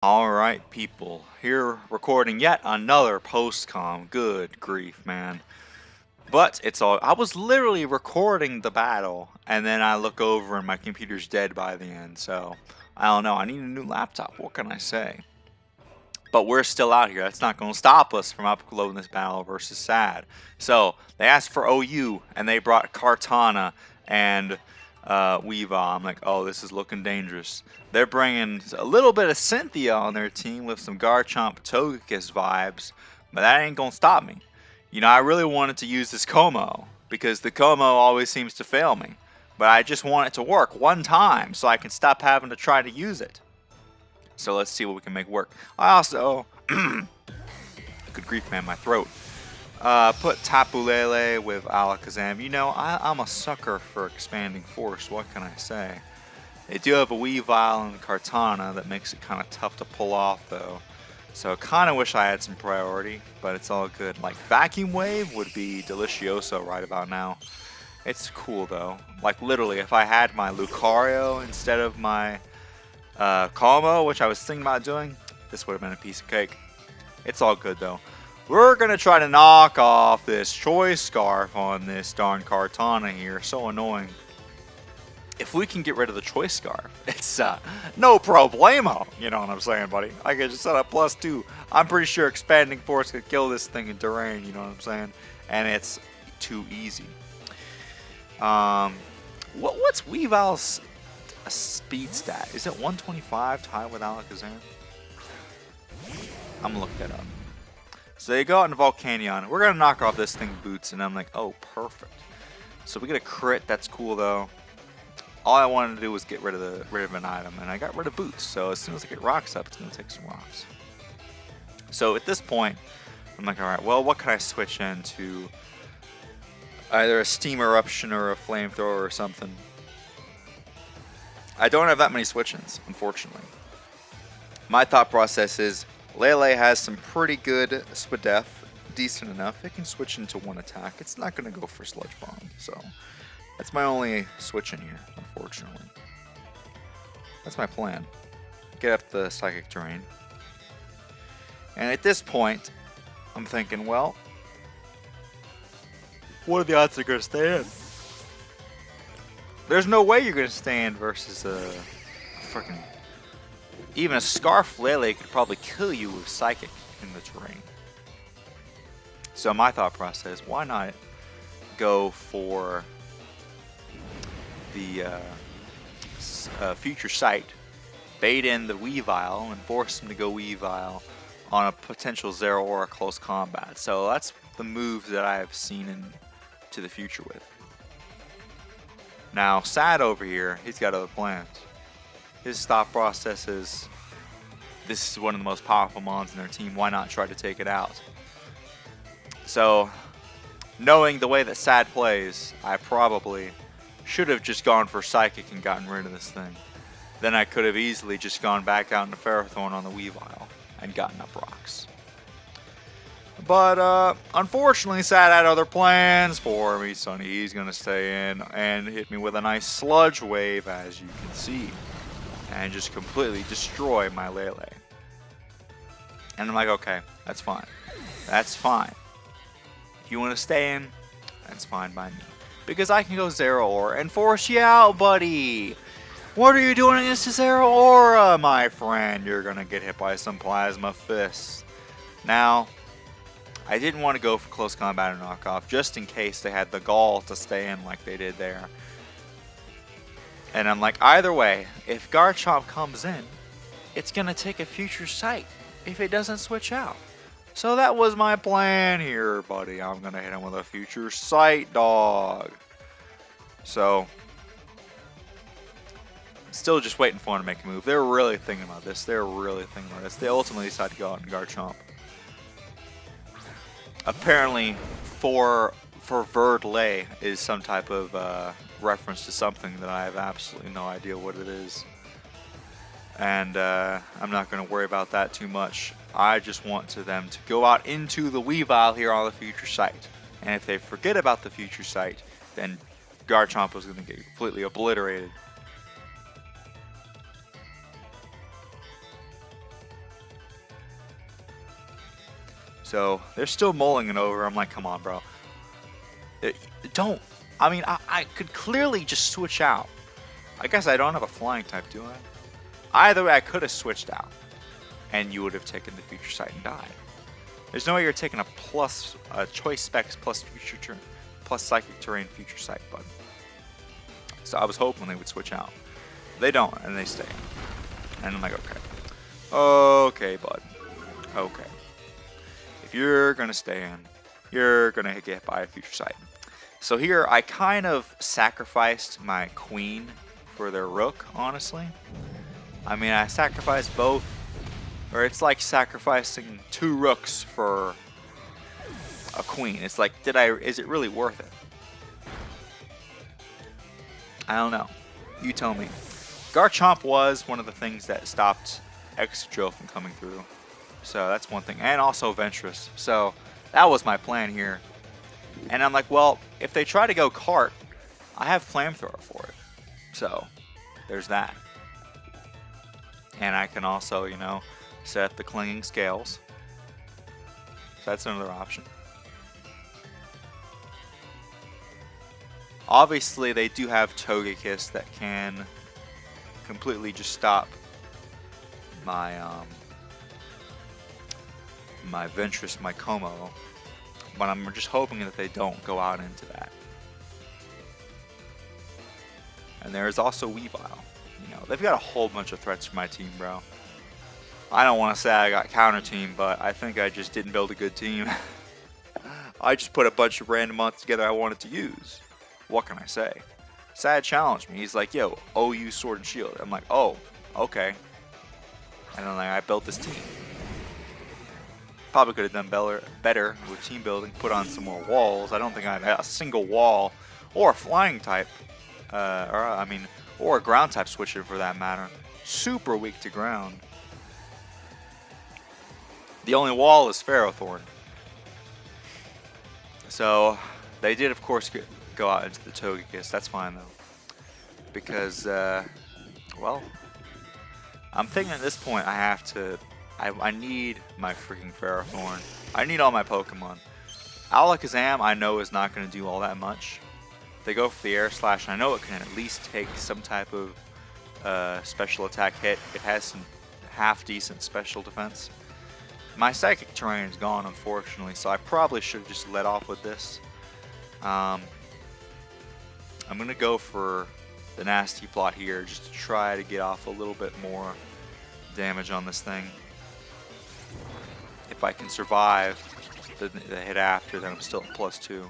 Alright, people. Here recording yet another post-com. Good grief, man. But it's all. I was literally recording the battle, and then I look over and my computer's dead by the end, so I don't know. I need a new laptop. What can I say? But we're still out here. That's not going to stop us from uploading this battle versus Sad. So they asked for OU, and they brought Kartana and Weavile. I'm like, oh, this is looking dangerous. They're bringing a little bit of Cynthia on their team with some Garchomp Togekiss vibes, but that ain't going to stop me. You know, I really wanted to use this Como, because the Como always seems to fail me. But I just want it to work one time so I can stop having to try to use it. So let's see what we can make work. I also, good grief, man, my throat. Put Tapu Lele with Alakazam. You know, I'm a sucker for expanding force. What can I say? They do have a Weavile and Kartana that makes it kind of tough to pull off, though. So kind of wish I had some priority, but it's all good. Like Vacuum Wave would be delicioso right about now. It's cool though. Like literally, if I had my Lucario instead of my Como, which I was thinking about doing, this would have been a piece of cake. It's all good though. We're gonna try to knock off this Choice Scarf on this darn Kartana here. So annoying. If we can get rid of the Choice Scarf, it's no problemo. You know what I'm saying, buddy? I can just set up +2. I'm pretty sure Expanding Force could kill this thing in terrain. You know what I'm saying? And it's too easy. What's Weavile's speed stat? Is it 125 tied with Alakazam? I'm gonna look that up. So they go out in Volcanion. We're gonna knock off this thing Boots, and I'm like, oh, perfect. So we get a crit. That's cool though. All I wanted to do was get rid of an item, and I got rid of Boots. So as soon as I get rocks up, it's gonna take some rocks. So at this point, I'm like, all right, well, what can I switch into? Either a Steam Eruption or a Flamethrower or something. I don't have that many switch-ins, unfortunately. My thought process is Lele has some pretty good Spadef, decent enough. It can switch into one attack. It's not going to go for Sludge Bomb, so that's my only switch in here, unfortunately. That's my plan. Get up the Psychic Terrain. And at this point, I'm thinking, well, what are the odds they're going to stand? There's no way you're going to stand versus a freaking... Even a Scarf Lele could probably kill you with Psychic in the terrain. So my thought process, why not go for the Future Sight, bait in the Weavile, and force him to go Weavile on a potential Zeraora close combat. So that's the move that I have seen into the future with. Now, Sad over here, he's got other plans. His thought process is, this is one of the most powerful mons in their team, why not try to take it out? So, knowing the way that Sad plays, I probably should have just gone for Psychic and gotten rid of this thing. Then I could have easily just gone back out into Ferrothorn on the Weavile and gotten up rocks. But, unfortunately, Sad had other plans for me, Sonny. He's going to stay in and hit me with a nice Sludge Wave, as you can see. And just completely destroy my Lele. And I'm like, okay, that's fine. That's fine. If you want to stay in, that's fine by me. Because I can go Zeraora and force you out, buddy. What are you doing against Zeraora, my friend? You're going to get hit by some Plasma Fists. Now, I didn't want to go for close combat or knockoff, just in case they had the gall to stay in like they did there. And I'm like, either way, if Garchomp comes in, it's going to take a Future Sight if it doesn't switch out. So that was my plan here, buddy. I'm going to hit him with a Future Sight, dog. So, still just waiting for him to make a move. They're really thinking about this. They're really thinking about this. They ultimately decided to go out and Garchomp. Apparently, for Verdley is some type of reference to something that I have absolutely no idea what it is. And I'm not going to worry about that too much. I just want them to go out into the Weavile here on the Future Sight. And if they forget about the Future Sight, then Garchomp is going to get completely obliterated. So they're still mulling it over. I'm like, come on, bro. Don't. I mean, I could clearly just switch out. I guess I don't have a flying type, do I? Either way, I could have switched out, and you would have taken the future sight and died. There's no way you're taking a choice specs plus plus psychic terrain future sight button. So I was hoping they would switch out. They don't, and they stay. And I'm like, okay, bud. Okay. If you're gonna stay in, you're gonna get hit by a future sight. So here, I kind of sacrificed my queen for their rook, honestly. I mean, I sacrificed both, or it's like sacrificing 2 rooks for a queen. It's like, is it really worth it? I don't know. You tell me. Garchomp was one of the things that stopped Excadrill from coming through. So that's one thing. And also Ventress. So that was my plan here. And I'm like, well, if they try to go Cart, I have Flamethrower for it. So there's that. And I can also, you know, set the Clinging Scales. So that's another option. Obviously, they do have Togekiss that can completely just stop my my Ventress, my Como, but I'm just hoping that they don't go out into that. And there is also Weavile. You know, they've got a whole bunch of threats for my team, bro. I don't want to say I got counter team, but I think I just didn't build a good team. I just put a bunch of random monsters together I wanted to use. What can I say? Sad challenged me. He's like, yo, OU Sword and Shield. I'm like, oh, okay. And then like, I built this team. Probably could have done better with team building, put on some more walls. I don't think I had a single wall or a flying type, or a ground type switcher for that matter. Super weak to ground. The only wall is Ferrothorn. So they did, of course, go out into the Togekiss. That's fine though, because well, I'm thinking at this point I need my freaking Ferrothorn. I need all my Pokemon. Alakazam I know is not going to do all that much. If they go for the Air Slash, I know it can at least take some type of special attack hit. It has some half decent special defense. My Psychic terrain is gone, unfortunately, so I probably should have just let off with this. I'm going to go for the Nasty Plot here just to try to get off a little bit more damage on this thing. If I can survive the hit after, then I'm still at +2. So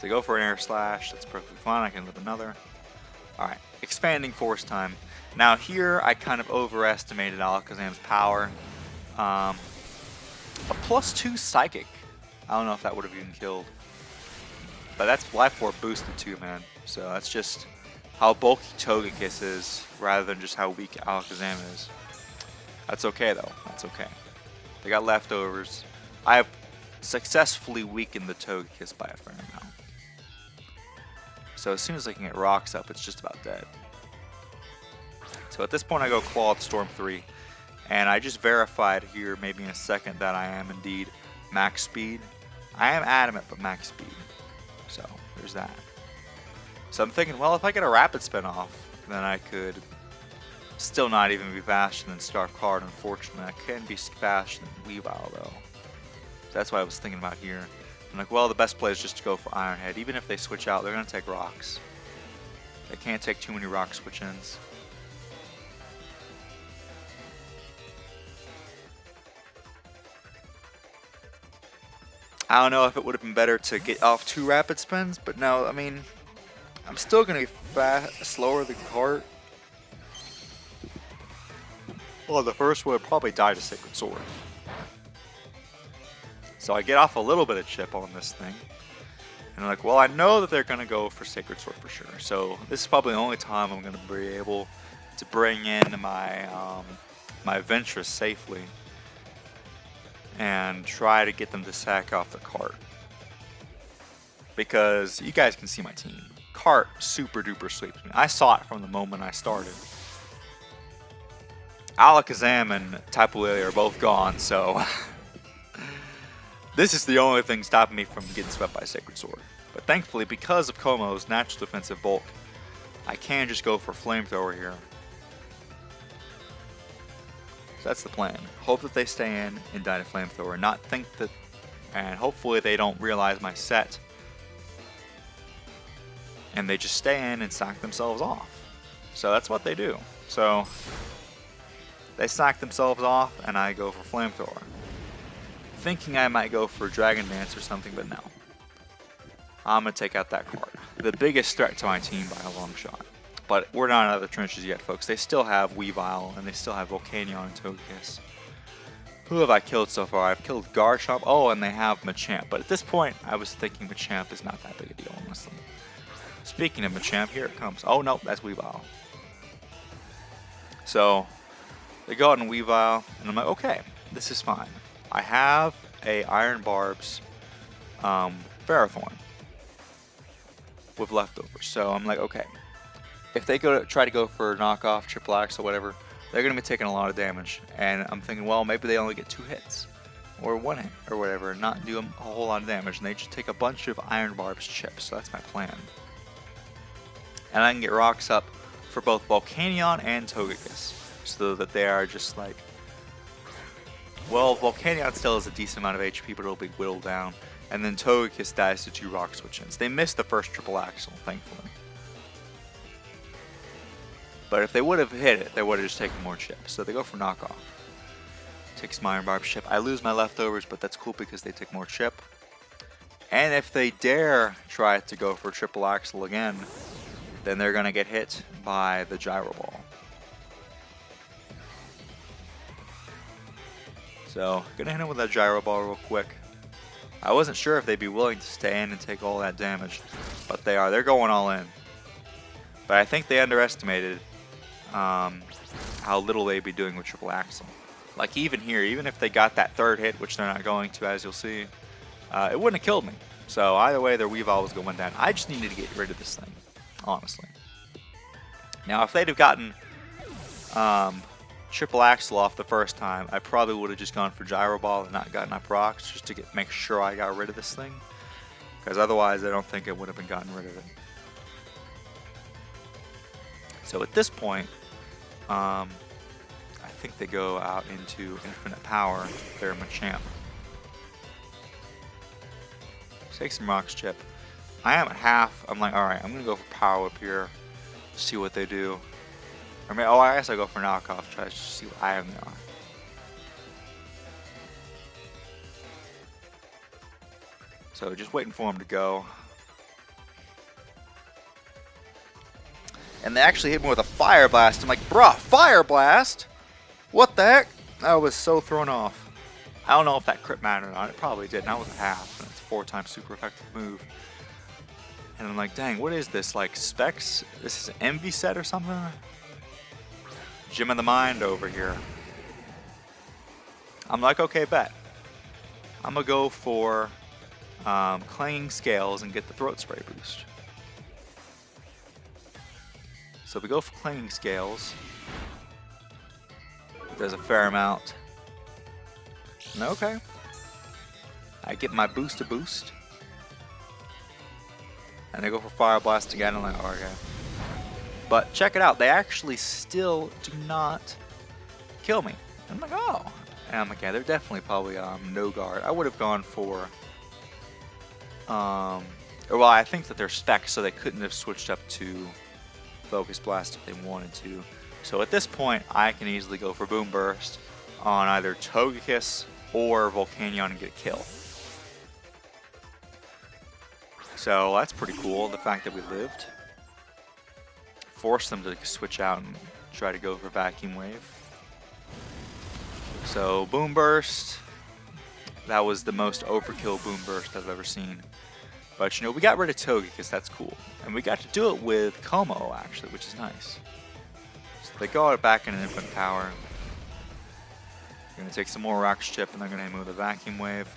they go for an Air Slash. That's perfectly fine. I can live another. Alright, Expanding Force time. Now here, I kind of overestimated Alakazam's power. A +2 Psychic. I don't know if that would have even killed. But that's Life Orb boosted too, man. So that's just how bulky Togekiss is, rather than just how weak Alakazam is. That's okay though. That's okay. They got leftovers. I have successfully weakened the Togekiss by a fair amount. So as soon as I can get rocks up, it's just about dead. So at this point I go Claw Storm 3. And I just verified here, maybe in a second, that I am indeed max speed. I am adamant, but max speed. So there's that. So I'm thinking, well, if I get a Rapid Spin off, then I could still not even be faster than Stark Card. Unfortunately, I can be faster than Weavile though. So that's what I was thinking about here. I'm like, well, the best play is just to go for Iron Head. Even if they switch out, they're going to take rocks. They can't take too many rock switch-ins. I don't know if it would have been better to get off 2 Rapid Spins, but no, I mean, I'm still going to be slower than Cart. Well, the first would probably die to Sacred Sword. So I get off a little bit of chip on this thing. And I'm like, well, I know that they're going to go for Sacred Sword for sure. So this is probably the only time I'm going to be able to bring in my my Ventress safely. And try to get them to sack off the Cart. Because you guys can see my team. Cart super duper sweeps me. I saw it from the moment I started. Alakazam and Tapu Lele are both gone, so this is the only thing stopping me from getting swept by Sacred Sword. But thankfully, because of Komo's natural defensive bulk, I can just go for Flamethrower here. So that's the plan. Hope that they stay in and die to Flamethrower, not think that, and hopefully they don't realize my set, and they just stay in and sack themselves off. So that's what they do. So they sack themselves off, and I go for Flamethrower, thinking I might go for Dragon Dance or something, but no. I'm going to take out that card. The biggest threat to my team by a long shot. But we're not out of the trenches yet, folks. They still have Weavile, and they still have Volcanion and Togekiss. Who have I killed so far? I've killed Garchomp. Oh, and they have Machamp. But at this point, I was thinking Machamp is not that big a deal, honestly. Speaking of Machamp, here it comes. Oh, no, that's Weavile. So, they go out in Weavile, and I'm like, okay, this is fine. I have a Iron Barb's Ferrothorn with leftovers. So I'm like, okay. If they try to go for knockoff, triple axe, or whatever, they're going to be taking a lot of damage. And I'm thinking, well, maybe they only get 2 hits. Or 1 hit, or whatever, and not do a whole lot of damage. And they just take a bunch of Iron Barb's chips. So that's my plan. And I can get rocks up for both Volcanion and Togekiss. So that they are just like... Well, Volcanion still has a decent amount of HP, but it'll be whittled down. And then Togekiss dies to 2 rock switch-ins. They missed the first triple axle, thankfully. But if they would have hit it, they would have just taken more chips. So they go for knockoff. Takes my Iron Barb chip. I lose my leftovers, but that's cool because they take more chip. And if they dare try to go for triple axle again, then they're going to get hit by the Gyro Ball. So, gonna hit him with that Gyro Ball real quick. I wasn't sure if they'd be willing to stay in and take all that damage, but they are. They're going all in. But I think they underestimated how little they'd be doing with triple axle. Like even here, even if they got that 3rd hit, which they're not going to, as you'll see, it wouldn't have killed me. So either way, their Weavile was going down. I just needed to get rid of this thing, honestly. Now, if they'd have gotten triple axle off the first time, I probably would have just gone for Gyro Ball and not gotten up rocks just to make sure I got rid of this thing. Because otherwise, I don't think it would have been gotten rid of it. So at this point, I think they go out into Infinite Power, their Machamp. Take some Rocks Chip. I am at half. I'm like, alright, I'm going to go for Power Whip here, see what they do. Or maybe, oh, I guess I'll go for knockoff, try to see what item they are. So just waiting for them to go. And they actually hit me with a Fire Blast. I'm like, bruh, Fire Blast? What the heck? I was so thrown off. I don't know if that crit mattered or not. It probably did. And I was a half. And it's a 4-time super effective move. And I'm like, dang, what is this? Like Specs? This is an Envy set or something? Gym of the Mind over here. I'm like, okay, bet. I'm going to go for Clanging Scales and get the Throat Spray boost. So we go for Clanging Scales. There's a fair amount. Okay. I get my boost to boost. And they go for Fire Blast again. I'm like, oh, okay. But check it out. They actually still do not kill me. I'm like, oh. And I'm like, yeah, they're definitely probably no guard. I would have gone for... well, I think that they're specs, so they couldn't have switched up to Focus Blast if they wanted to. So at this point, I can easily go for Boom Burst on either Togekiss or Volcanion and get a kill. So that's pretty cool, the fact that we lived. Forced them to switch out and try to go for Vacuum Wave. So Boom Burst, that was the most overkill Boom Burst I've ever seen. But you know, we got rid of Togekiss, that's cool. And we got to do it with Como actually, which is nice. So they go back in an Infinite Power. They're going to take some more Rocks Chip and they're going to hit me with a Vacuum Wave.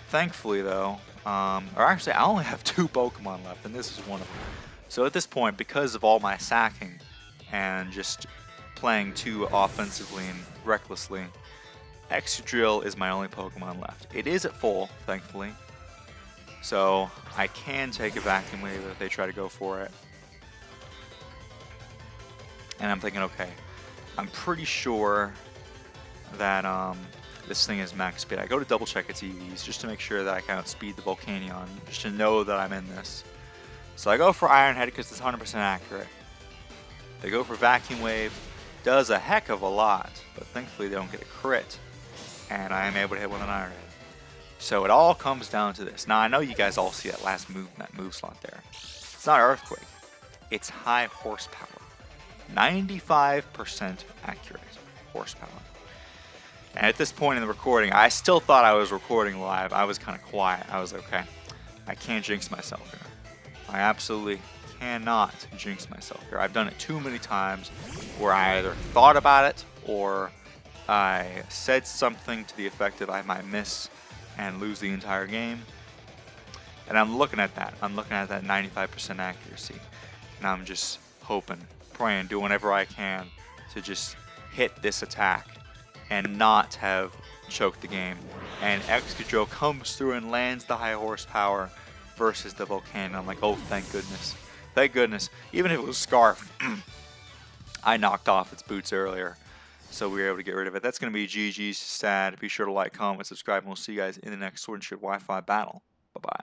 Thankfully though, or actually I only have 2 Pokemon left and this is one of them. So at this point, because of all my sacking and just playing too offensively and recklessly, Excadrill is my only Pokemon left. It is at full, thankfully, so I can take a Vacuum Wave if they try to go for it. And I'm thinking, okay, I'm pretty sure that this thing is max speed. I go to double check its EVs just to make sure that I can outspeed the Volcanion, just to know that I'm in this. So I go for Iron Head because it's 100% accurate. They go for Vacuum Wave, does a heck of a lot, but thankfully they don't get a crit, and I am able to hit with an Iron Head. So it all comes down to this. Now I know you guys all see that last move in that move slot there. It's not Earthquake, it's high horsepower. 95% accurate horsepower. And at this point in the recording, I still thought I was recording live. I was kind of quiet. I was like, okay, I can't jinx myself here. I absolutely cannot jinx myself here. I've done it too many times where I either thought about it or I said something to the effect of I might miss and lose the entire game. And I'm looking at that. I'm looking at that 95% accuracy. And I'm just hoping, praying, doing whatever I can to just hit this attack and not have choked the game. And Excadrill comes through and lands the high horsepower versus the Volcanion. I'm like, oh, thank goodness. Thank goodness. Even if it was Scarf, I knocked off its boots earlier, so we were able to get rid of it. That's going to be GG's sad. Be sure to like, comment, subscribe, and we'll see you guys in the next Sword and Shield Wi-Fi battle. Bye-bye.